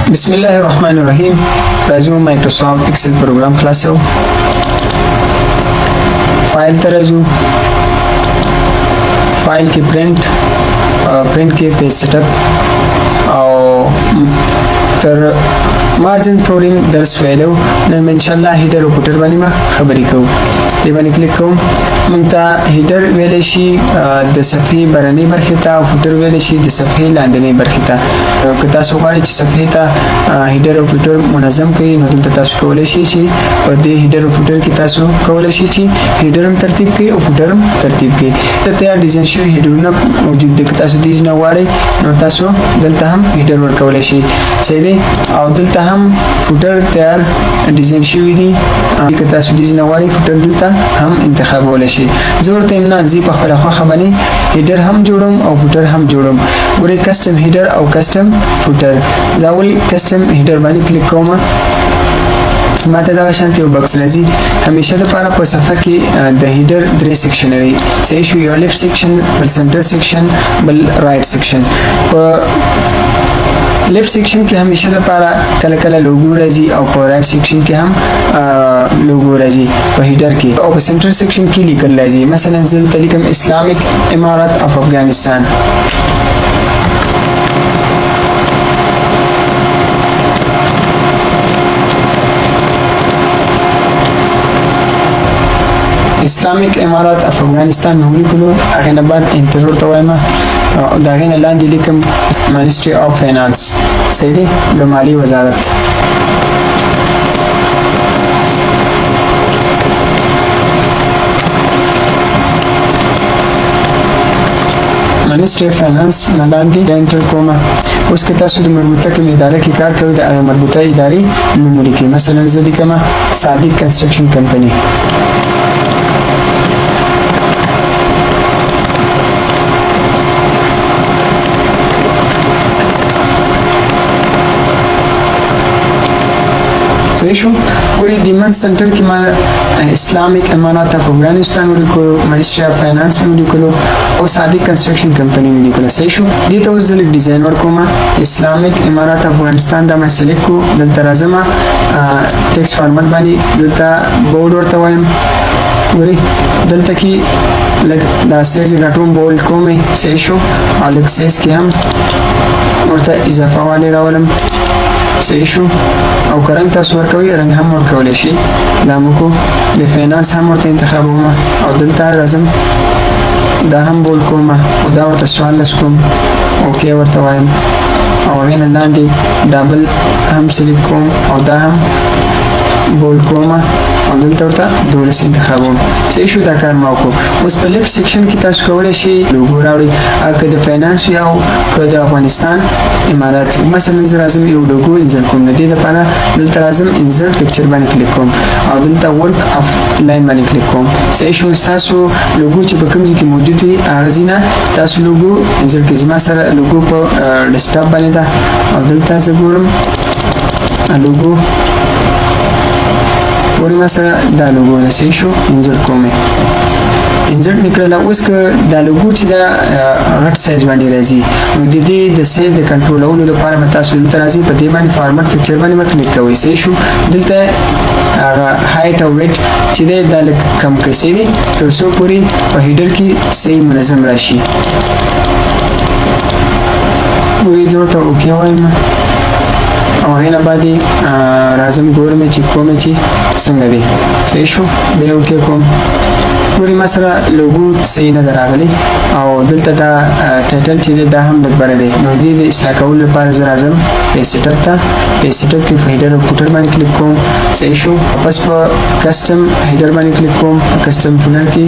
बिस्मिल्लाहिर्रहमानिर्रहीम। Raju Microsoft Excel programme खलासो फाइल तरजू फाइल की प्रिंट के पेज सेटअप और तर मार्जिन प्रोग्राम दर्स वैल्यू नन इंशाल्लाह हीडर और फुटर बानी मा खबरी को ते बानी क्लिक को मंगता हीडर वेलेशी द सफे बरनी बरखता फुटर वेलेशी द सफे लांदनी बरखता कता सोगाड़ी सफे ता हीडर और फुटर मुनज़म कई नदल तता कोलेशी ची और दे हीडर और फुटर की तासो कोलेशी ची हीडरम तरतीब के और फुटरम तरतीब के तया डिजाइन शो हीडर ना मौजूद दिखता सो दीज ना वाड़े नो तासो दलता हम हीडर वर कोलेशी सही दे और दलता हम फुटर तैयार डिजाइन शो दी कता सो दीज ना वाड़े फुटर दलता हम इंतखाब कोलेशी जोर तेमना जी पखला खबनी हीडर हम जोड़म और फुटर हम जोड़म गुरे कस्टम हीडर और कस्टम फुटर जावल कस्टम हीडर बानी क्लिक कोमा माता दा शांति बक्स लजी हमेशा द पारा पर सफा की द हीडर द्रे सेक्शन रही सही शू योर लेफ्ट सेक्शन बल सेंटर सेक्शन बल राइट सेक्शन पर लेफ्ट सेक्शन के हमेशा द पारा कल कल लोगो रजी और पर राइट सेक्शन के हम लोगो रजी पर हीडर की और सेंटर सेक्शन की लिखल रजी मसलन जिल तलीकम इस्लामिक इमारत ऑफ अफगानिस्तान इस्लामिक इमारत ऑफ अफगानिस्तान में हुई कुलो अगेन बाद इंटरव्यू तवायमा दागेन लांदी लिकम मिनिस्ट्री ऑफ फाइनेंस सही दे माली वजारत मिनिस्ट्री ऑफ फाइनेंस नालांदी एंटर कोमा उसके तसद मरबूता के इदारे की कार कर मरबूता इदारी नमूरी की मसलन जली कमा सादिक कंस्ट्रक्शन कंपनी सहीशो पूरी दिमन सेंटर की इस्लामिक इमारत ऑफ अफगानिस्तान में को मिनिस्ट्री ऑफ फाइनेंस में को और सादिक कंस्ट्रक्शन कंपनी में को सहीशो दी तो उजल डिजाइन वर्क को इस्लामिक इमारत ऑफ अफगानिस्तान दा मैं सेलेक्ट को दलता राजमा टेक्स्ट फॉर्मेट बानी दलता बोर्ड और तवायम पूरी दलता की लग दा सेज घटों बोल्ड को में सहीशो और लग सेज के हम और ता इजाफा वाले रावलम सहीशो और करंग तस्वर कवी रंग हम और कवलेशी दामों को दे फाइनेंस हम और इंतखाब होमा और दलता रज़म दा हम बोल कोमा उदा और तस्वार लस्कुम ओके और तवायम और इन लांदी डबल हम सिलिकोम और दा हम बोल कोमा और दलता उता दूर से इंतखाब होम सहीशो दा कार माउको उस पर लेफ्ट सेक्शन की ताश कवलेशी लोगो रावड़ी अगर फाइनेंस याओ कद अफगानिस्तान इमारत मसलन जराजम यू लोगो इंजर कोम नदी द पाना दलता राजम इंजर पिक्चर बानी क्लिक कोम और दलता वर्क ऑफ लाइन बानी क्लिक कोम सहीशो तासो लोगो च बकमजी की मौजूदी आरजीना तासो लोगो इंजर के जमा सर लोगो पर डेस्कटॉप बानी दा और दलता जगोरम लोगो और मसला दा लोगो ने सहीशो इंजर कोमे इंजर निकला उसका दा लोगो च दा रट साइज बानी रजी दीदी द से द कंट्रोल और द पार बता सो दलता राजी पते बानी फॉर्मेट पिक्चर बानी मत क्लिक कवई सहीशो दलता हाइट और वेट चिदे दा कम कैसे दी तो सो पूरी हीडर की सही मुनज़म राशि पूरी जोर तो ओके हुआ है और हेना बादी राजम गोर में चिको में ची संगदी सहीशो बे ओके कोम पूरी मसला लोगो सही नजर आ गई और दलता दा टाइटल चीज़ दा हम लग बारे दे नोदी दे इसला काउल पर राजम पे सेटअप था पे सेटअप की हीडर और फुटर बानी क्लिक कोम सहीशो वापस पर कस्टम हीडर बानी क्लिक कोम कस्टम फुटर की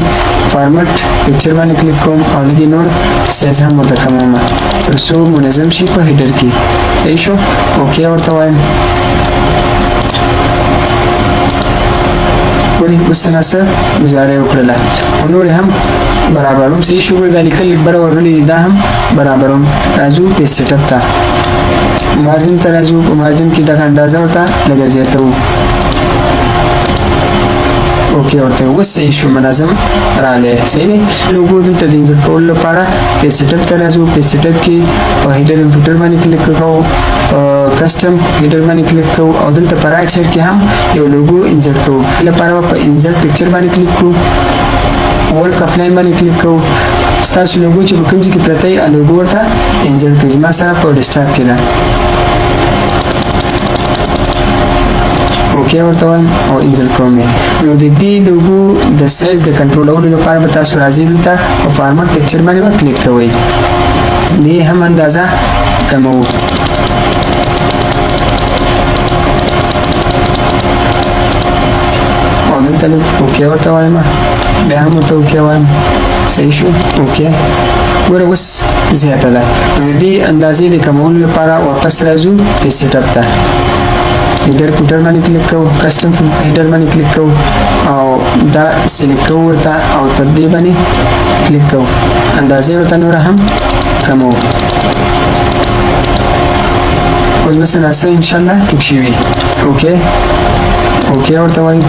फॉर्मेट पिक्चर बानी क्लिक कोम और लगी नोर सेज हम मुतकममा तो सो मुनज़म शी पर हीडर की सहीशो ओके और तवायम पूरी उस तरह से गुजारे उकड़ला उन्होंने हम बराबर से शुगर दाली कल बराबर वाली दा हम बराबर राजू पे सेटअप था मार्जिन तराजू मार्जिन की दका अंदाजा होता लगा जाता हूँ ओके और उससे इशू मुनज़म राले सही लोगों दिल तदीन जो कोल पारा पे सेटअप तराजू पे सेटअप की हीडर फुटर बानी क्लिक करो کسټم هیډر باندې کلیک کوو او دلته په رائټ سایډ کې هم یو لوګو انسرټ کوو. لپاره په انسرټ پکچر باندې کلیک کوو، ورک افلاین باندې کلیک کوو. ستاسو لوګو چې په کوم ځای کې پرته وي لوګو ورته انسرټ کړئ. زما سره په ډیسکټاپ کې ده. اوکې ورته وایم او انسرټ کوم. نو د دې لوګو د سایز د کنټرولولو لپاره به تاسو راځئ دلته په فارمټ پکچر باندې به کلیک کوئ. دې هم اندازه کموو. او دلته اوکې ورته وایم، بیا هم ورته اوکې وایم. صحیح شو؟ اوکې. ګوره اوس زیاته ده. نو د دې اندازې د کمولو لپاره واپس راځو پیج سیټ اپ ته. هیډر فوټر باندې کلیک کوو، کسټم هیډر باندې کلیک کوو او دا سلیکټ کوو ورته او پر دې باندې کلیک کوو. اندازې ورته نوره هم کموو. اوس به څه ناڅه انشاءالله ټیک شوي. اوکې اوکې ورته وایو،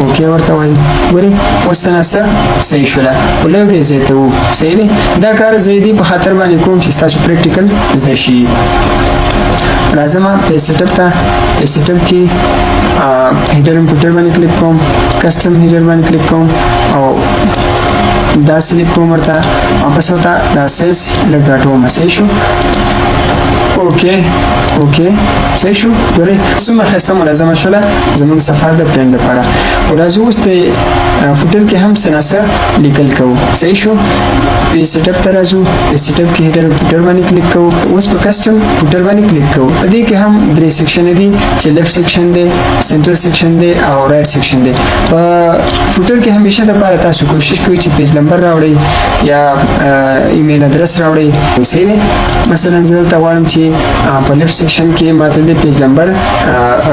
اوکې ورته وایو. ګورئ اوس څه ناڅه صحیح شوله، خو لږ یې زیاته وو. صحیح دی. دا کار زه دې په خاطر باندې کوم چې ستاسو پریکټیکل زده شي. راځم پیج سیټ اپ ته. پیج سیټ اپ کې هیډر انپوټر باندې کلیک کوم، کسټم هیډر باندې کلیک کوم او دا سلیکټ کوم ورته. واپس ورته دا سایز لږ غټوم. صحیح شو؟ اوکې اوکې صحیح شو. ګورئ څومره ښایسته منظمه شوله زموږ صفحه د پرنټ لپاره. راځو اوس د فوټر کې هم څه ناڅه لیکل کوو. صحیح شو. پیج سیټ اپ ته راځو. پیج سیټ اپ کې هیډر فوټر باندې کلیک کوو. اوس په کسټم فوټر باندې کلیک کوو. په دې کې هم درې سیکشن دي چې لیفټ سیکشن دی، سنټر سیکشن دی او رائټ سیکشن دی. په فوټر کې همیشه دپاره تاسو کوشش کوئ چې پیج نمبر راوړئ یا ایمیل ادرس راوړئ. صحیح دی. مثلا زه دلته غواړم چې په لیفټ سیکشن کې ماته د پیج نمبر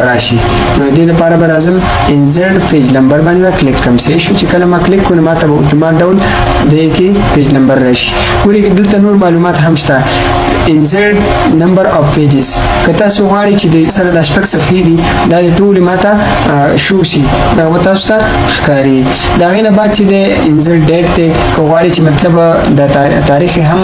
راشي. نو دې لپاره به راځم انسرټ پیج نمبر باندې به کلیک کوم. صحیح شو. چې کله ما کلیک کړم ماته به اتومات ډول دې کې پیج نمبر راشي. ګورئ دلته نور معلومات هم شته. انسرټ نمبر اف پیجز. که تاسو غواړئ چې د سره د شپږ صفحې دي دا د ټولې ماته شو شي، دا به تاسو ته ښکاري. د هغې نه بعد چې د انسرټ ډیټ دی، که غواړئ چې مطلب د تاریخ هم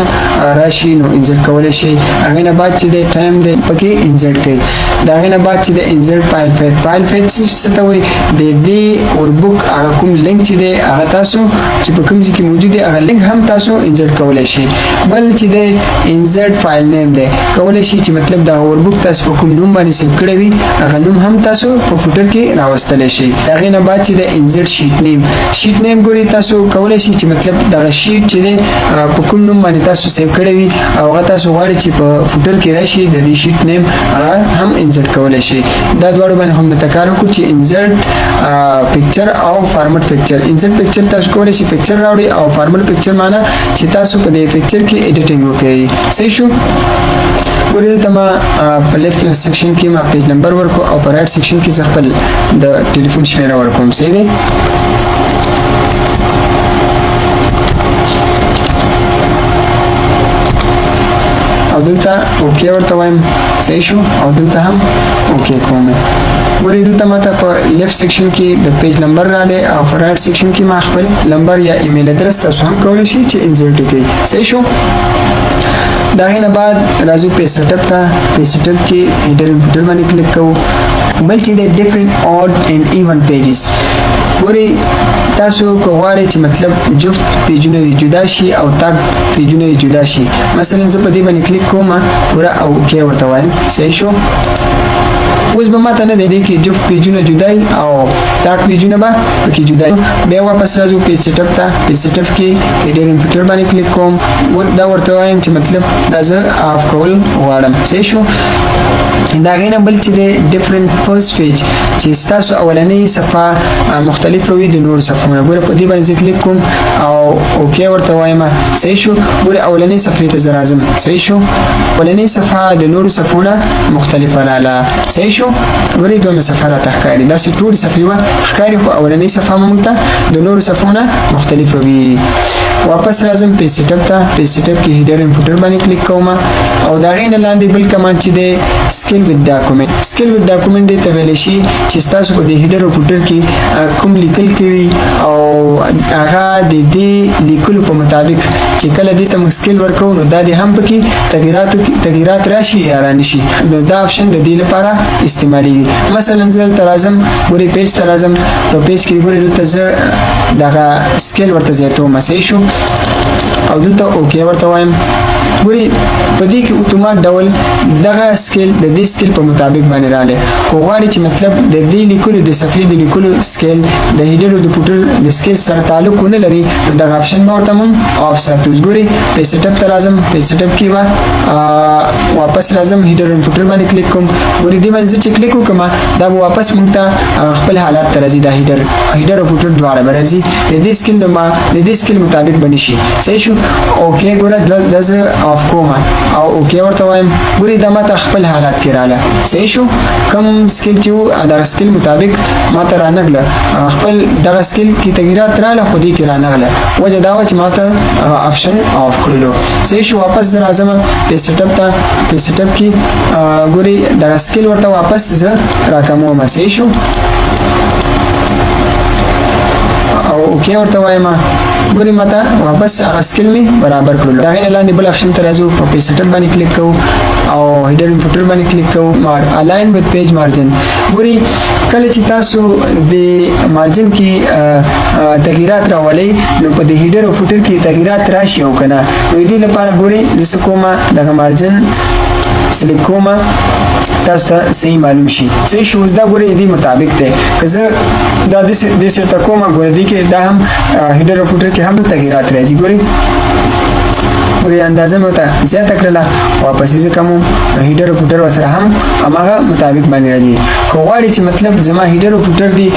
راشي نو انسرټ کولی شئ. هغې نه بعد چې د ټایم دی پکې انسرټ کړئ. د هغې نه بعد چې د انسرټ فایل فیټ. فایل فیټ څه ته وایي؟ د دې وربک هغه کوم لینک چې دی هغه تاسو چې په کوم ځای کې موجود دی هغه لینک هم تاسو انسرټ کولی شئ. بل چې د انسرټ فایل نیم دی، کولی شئ چې مطلب دا وربک تاسو په کوم نوم باندې سیو کړی وي هغه نوم هم تاسو په فوټر کې راوستلی شئ. د هغې نه بعد چې د انسرټ شیټ نیم. شیټ نیم ګورئ تاسو کولی شئ چې مطلب دغه شیټ چې دی په کوم نوم باندې تاسو سیو کړی وي او هغه تاسو غواړئ چې په فوټر کې راشي د دې شیټ نیم هغه هم انسرټ کولی شئ. دا دواړو باندې هم د کار وکړو چې انسرټ پکچر او فارمټ پکچر. انسرټ پکچر تاسو کولی شئ پکچر راوړئ او فارمټ پکچر معنا چې تاسو په دې پکچر کې ایډیټینګ وکړئ. صحیح شو. ګورئ دلته ما په لیفټ سیکشن کې ما پیج نمبر ورکړو او په رائټ سیکشن کې زه خپل د ټلیفون شمیره ورکوم. صحیح دی. او دلته اوکې ورته وایم. صحیح شو. او دلته هم اوکې کوم. ګورئ دلته ماته په لیفټ سیکشن کې د پیج نمبر راغلی او په رائټ سیکشن کې ما خپل نمبر یا ایمیل ادرس تاسو هم کولی شئ چې انسرټ کړئ. صحیح شو. د هغې نه بعد راځو پیج سیټ اپ ته. پیج سیټ اپ کې هیډر انپوټر باندې کلیک کوو. بل چې د ډیفرنٹ اډ اینڈ ایون پیجز. ګورئ تاسو که غواړئ چې مطلب جفت پیجونه دې جدا شي او تاګ پیجونه دې جدا شي، مثلا زه په دې باندې کلیک کوم ګوره او اوکې ورته وایم. صحیح شو. اوس به ماته نه دی کې جفت پیجونه جدای او تاګ پیجونه به پکې جدای. بیا واپس راځو پیج سیټ اپ ته. پیج سیټ اپ کې هیډر انپوټر باندې کلیک کوم. دا ورته وایم چې مطلب دا زه آف کول غواړم. صحیح شو. دا هغې نه بل چې دی ډیفرنٹ فرست پیج چې ستاسو اولنۍ صفحه مختلفه وي د نورو صفحو نه. ګوره په دې باندې زه کلیک کوم او اوکې ورته وایم. صحیح شو. ګوره اولنۍ صفحې ته زه راځم. صحیح شو. اولنۍ صفحه د نورو صفحو نه مختلفه راغله. صحیح شو. ګورئ دومره صفحه راته ښکاري. داسې ټولې صفحې به ښکاري خو اولنۍ صفحه موږ ته د نورو صفحو نه مختلفه وي. واپس راځم پیج سیټ اپ ته. پیج سیټ اپ کې هیډر ان فوټر باندې کلیک کوم او دا غین لاندې بل کمانډ چې دی سکیل وذ ډاکومنت. سکیل وذ ډاکومنت دی ته ویل شي چې تاسو په دې هیډر او فوټر کې کوم لیکل کوي او هغه د دې لیکلو په مطابق چې کله دې ته سکیل ورکو نو دا دې هم پکې تغیرات راشي یا رانشي. نو دا آپشن د دې لپاره استعماليږي. مثلا زه دلته راځم ګوري پیج ته راځم په پیج کې ګوري دلته زه دغه سکیل ورته زیاتوم صحیح شو او دلته اوکې ورته وایم. ګوري په دې کې اتومات ډول دغه سکیل د دې سکیل په مطابق باندې رااله. خو غواړي چې مطلب د دې لیکلو د صفحې د لیکلو سکیل د هیډر او د فوټر د سکیل سره تعلق نه لري نو دغه آپشن به ورته مونږ آف ساتو. ګوري پیج سیټ اپ ته راځم. پیج سیټ اپ کې به واپس راځم هیډر او فوټر باندې کلیک کوم. ګوري دې باندې چې کلیک وکم دا به واپس مونږ ته خپل حالات ته راځي. دا هیډر او فوټر دواړه به راځي د دې سکیل د دې سکیل مطابق باندې شي صحیح شو. اوکې ګوره دزه آف کوم او اوکې ورته وایم. ګوري دا ماته خپل حالات کې رااله صحیح شو. کوم سکیل چې و دا سکیل مطابق ماته رانغله خپل دغه سکیل کې تغیرات رااله خو دې کې رانغله وجه دا و چې ماته آپشن آف کړلو صحیح شو. واپس راځم پیج سیټ اپ ته. پیج سیټ اپ کې ګوري دغه سکیل ورته واپس زه راکموم صحیح شو او اوکې ورته وایم. ګوري ماته واپس هغه سکیل می برابر کړل. دا غین لاندې بل آپشن ته راځو په پیج سیټ اپ باندې کلیک کوو او هیډر ان فوټر باندې کلیک کوو. الاین وذ پیج مارجن. ګوري کله چې تاسو د مارجن کې تغیرات راولئ نو په د هیډر او فوټر کې تغیرات راشي او کنه نو دې لپاره ګوري د کومه دغه مارجن سلیکټ کوم تاسو ته صحیح معلوم شي صحیح شو. دا ګوري دې مطابق دی که زه دا د سیټ کوم ګوري دې کې دا هم هیډر او فوټر کې هم تغیرات راځي. ګوري اندازه مې ته زیاته کړله واپس یې کوم هیډر او فوټر وسره هم هماغه مطابق باندې راځي. خو غواړي چې مطلب زما هیډر او فوټر دی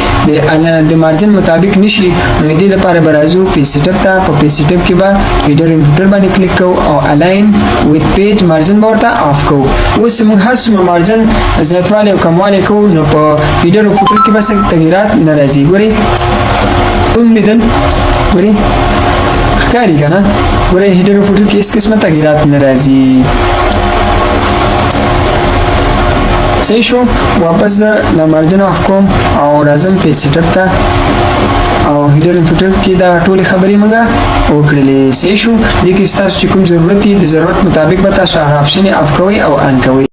د مارجن مطابق نشي نو دې لپاره به راځو پیج سیټ اپ ته. په پیج سیټ اپ کې به هیډر او فوټر باندې کلیک کوو او الاین وذ پیج مارجن به ورته آف کوو. اوس موږ هر څومره مارجن زیاتوالی او کموالی کوو نو په هیډر او فوټر کې به تغیرات نه راځي. ګوري کوم لیدل ګوري ښکاري که نه. ګورئ هیډر او فوټر کې هېڅ قسمه تغیرات نه راځي صحیح شو. واپس زه د مارجن آف کوم او راځم پیج سیټ اپ ته او هیډر او فوټر کې دا ټولې خبرې موږ وکړلې صحیح شو. دې کې ستاسو چې کوم ضرورت دی د ضرورت مطابق به تاسو هغه آپشن آف کوئ او آن کوئ.